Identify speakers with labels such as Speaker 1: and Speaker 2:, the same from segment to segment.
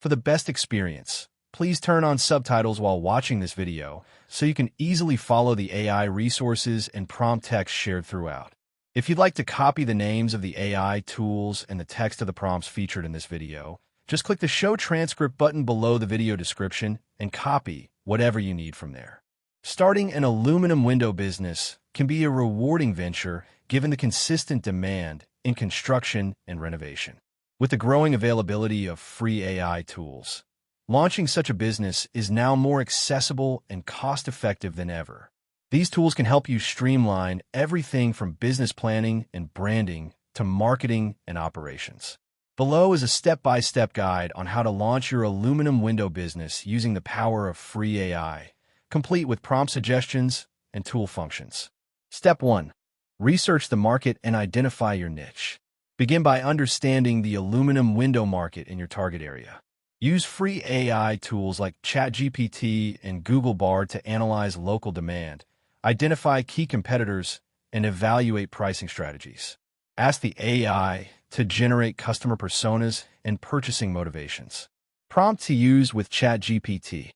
Speaker 1: For the best experience, please turn on subtitles while watching this video so you can easily follow the AI resources and prompt text shared throughout. If you'd like to copy the names of the AI tools and the text of the prompts featured in this video, just click the Show Transcript button below the video description and copy whatever you need from there. Starting an aluminum window business can be a rewarding venture given the consistent demand in construction and renovation. With the growing availability of free AI tools, launching such a business is now more accessible and cost-effective than ever. These tools can help you streamline everything from business planning and branding to marketing and operations. Below is a step-by-step guide on how to launch your aluminum window business using the power of free AI, complete with prompt suggestions and tool functions. Step 1. Research the market and identify your niche. Begin by understanding the aluminum window market in your target area. Use free AI tools like ChatGPT and Google Bard to analyze local demand, identify key competitors, and evaluate pricing strategies. Ask the AI to generate customer personas and purchasing motivations. Prompt to use with ChatGPT.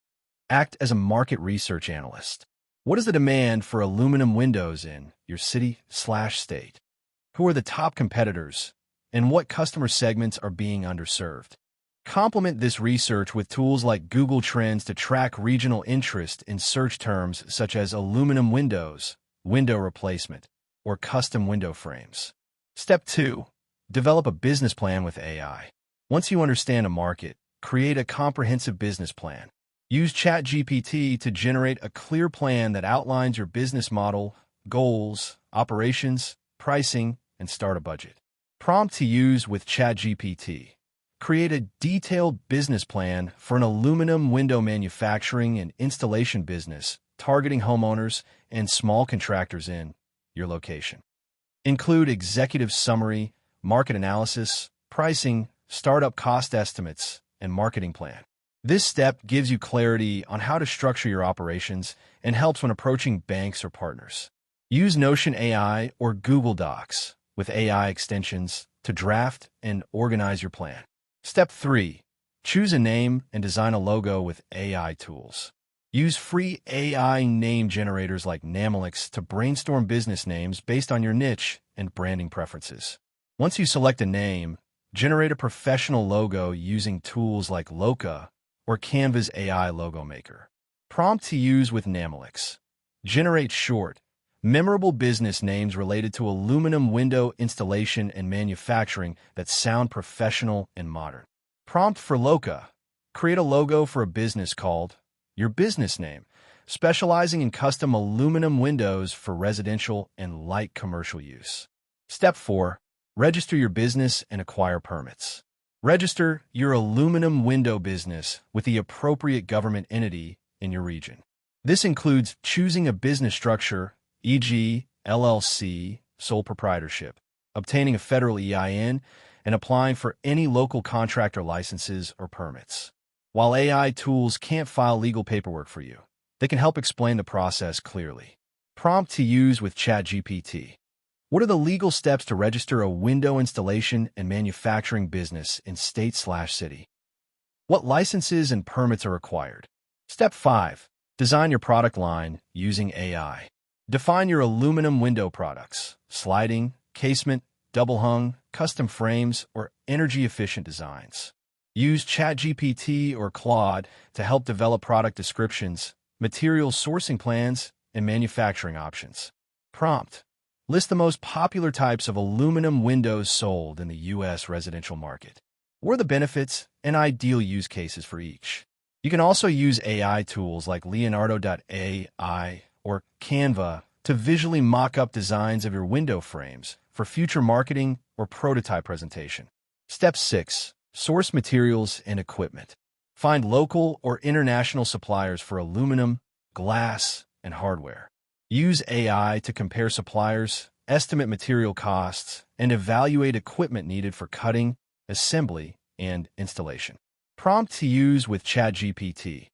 Speaker 1: Act as a market research analyst. What is the demand for aluminum windows in your city/state? Who are the top competitors, and what customer segments are being underserved? Complement this research with tools like Google Trends to track regional interest in search terms such as aluminum windows, window replacement, or custom window frames. Step 2. Develop a business plan with AI. Once you understand a market, create a comprehensive business plan. Use ChatGPT to generate a clear plan that outlines your business model, goals, operations, pricing, and start a budget. Prompt to use with ChatGPT. Create a detailed business plan for an aluminum window manufacturing and installation business targeting homeowners and small contractors in your location. Include executive summary, market analysis, pricing, startup cost estimates, and marketing plan. This step gives you clarity on how to structure your operations and helps when approaching banks or partners. Use Notion AI or Google Docs with AI extensions to draft and organize your plan. Step 3. Choose a name and design a logo with AI tools. Use free AI name generators like Namelix to brainstorm business names based on your niche and branding preferences. Once you select a name, generate a professional logo using tools like Loca or Canva's AI logo maker. Prompt to use with Namelix. Generate short, memorable business names related to aluminum window installation and manufacturing that sound professional and modern. Prompt for Loca. Create a logo for a business called your business name, specializing in custom aluminum windows for residential and light commercial use. Step 4. Register your business and acquire permits. Register your aluminum window business with the appropriate government entity in your region. This includes choosing a business structure, e.g., LLC, sole proprietorship, obtaining a federal EIN, and applying for any local contractor licenses or permits. While AI tools can't file legal paperwork for you, they can help explain the process clearly. Prompt to use with ChatGPT. What are the legal steps to register a window installation and manufacturing business in state/city? What licenses and permits are required? Step 5. Design your product line using AI. Define your aluminum window products, sliding, casement, double-hung, custom frames, or energy-efficient designs. Use ChatGPT or Claude to help develop product descriptions, material sourcing plans, and manufacturing options. Prompt. List the most popular types of aluminum windows sold in the U.S. residential market. What are the benefits and ideal use cases for each? You can also use AI tools like Leonardo.ai or Canva to visually mock up designs of your window frames for future marketing or prototype presentation. Step 6. Source materials and equipment. Find local or international suppliers for aluminum, glass, and hardware. Use AI to compare suppliers, estimate material costs, and evaluate equipment needed for cutting, assembly, and installation. Prompt to use with ChatGPT.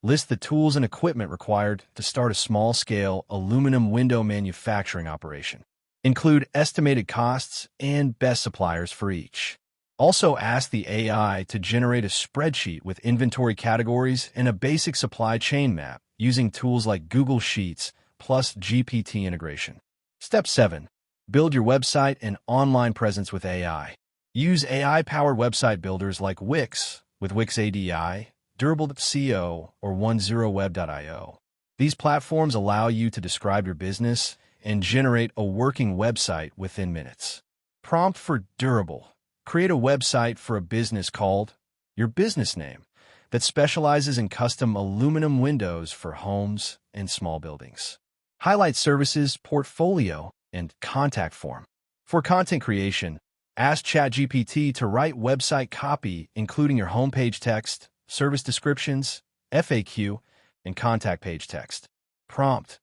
Speaker 1: List the tools and equipment required to start a small-scale aluminum window manufacturing operation. Include estimated costs and best suppliers for each. Also, ask the AI to generate a spreadsheet with inventory categories and a basic supply chain map using tools like Google Sheets plus GPT integration. Step 7. Build your website and online presence with AI. Use AI-powered website builders like Wix with Wix ADI, Durable.co, or 10web.io. These platforms allow you to describe your business and generate a working website within minutes. Prompt for Durable. Create a website for a business called your business name that specializes in custom aluminum windows for homes and small buildings. Highlight services, portfolio, and contact form. For content creation, ask ChatGPT to write website copy, including your homepage text, service descriptions, FAQ, and contact page text. Prompt.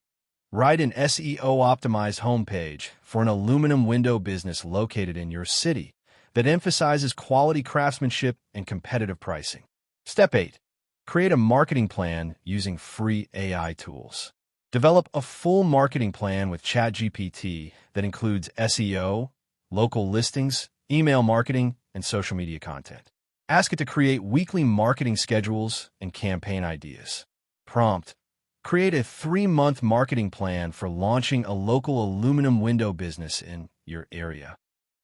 Speaker 1: Write an SEO-optimized homepage for an aluminum window business located in your city that emphasizes quality craftsmanship and competitive pricing. Step 8. Create a marketing plan using free AI tools. Develop a full marketing plan with ChatGPT that includes SEO, local listings, email marketing, and social media content. Ask it to create weekly marketing schedules and campaign ideas. Prompt. Create a 3-month marketing plan for launching a local aluminum window business in your area.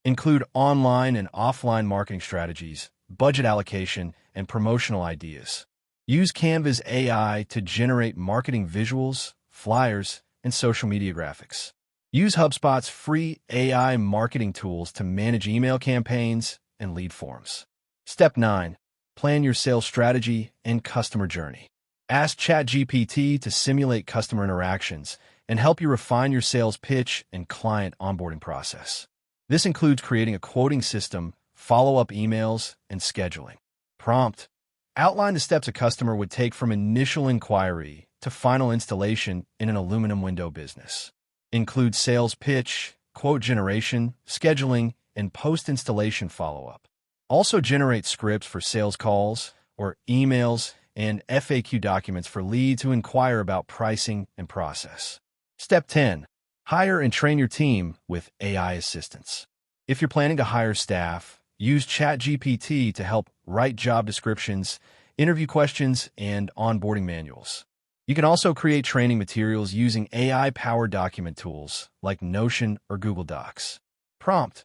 Speaker 1: Include online and offline marketing strategies, budget allocation, and promotional ideas. Use Canva's AI to generate marketing visuals, flyers, and social media graphics. Use HubSpot's free AI marketing tools to manage email campaigns and lead forms. Step 9. Plan your sales strategy and customer journey. Ask ChatGPT to simulate customer interactions and help you refine your sales pitch and client onboarding process. This includes creating a quoting system, follow-up emails, and scheduling. Prompt. Outline the steps a customer would take from initial inquiry to final installation in an aluminum window business. Include sales pitch, quote generation, scheduling, and post-installation follow-up. Also generate scripts for sales calls or emails and FAQ documents for leads who inquire about pricing and process. Step 10. Hire and train your team with AI assistance. If you're planning to hire staff, use ChatGPT to help write job descriptions, interview questions, and onboarding manuals. You can also create training materials using AI-powered document tools like Notion or Google Docs. Prompt.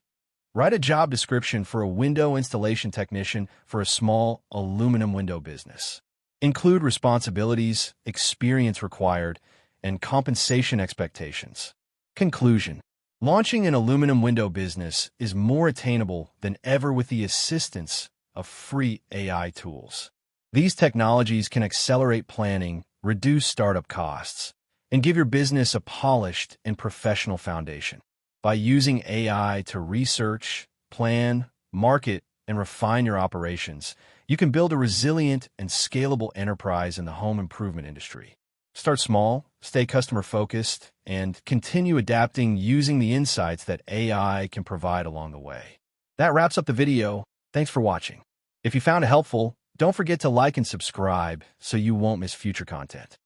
Speaker 1: Write a job description for a window installation technician for a small aluminum window business. Include responsibilities, experience required, and compensation expectations. Conclusion. Launching an aluminum window business is more attainable than ever with the assistance of free AI tools. These technologies can accelerate planning, reduce startup costs, and give your business a polished and professional foundation. By using AI to research, plan, market, and refine your operations, you can build a resilient and scalable enterprise in the home improvement industry. Start small, stay customer-focused, and continue adapting using the insights that AI can provide along the way. That wraps up the video. Thanks for watching. If you found it helpful, don't forget to like and subscribe so you won't miss future content.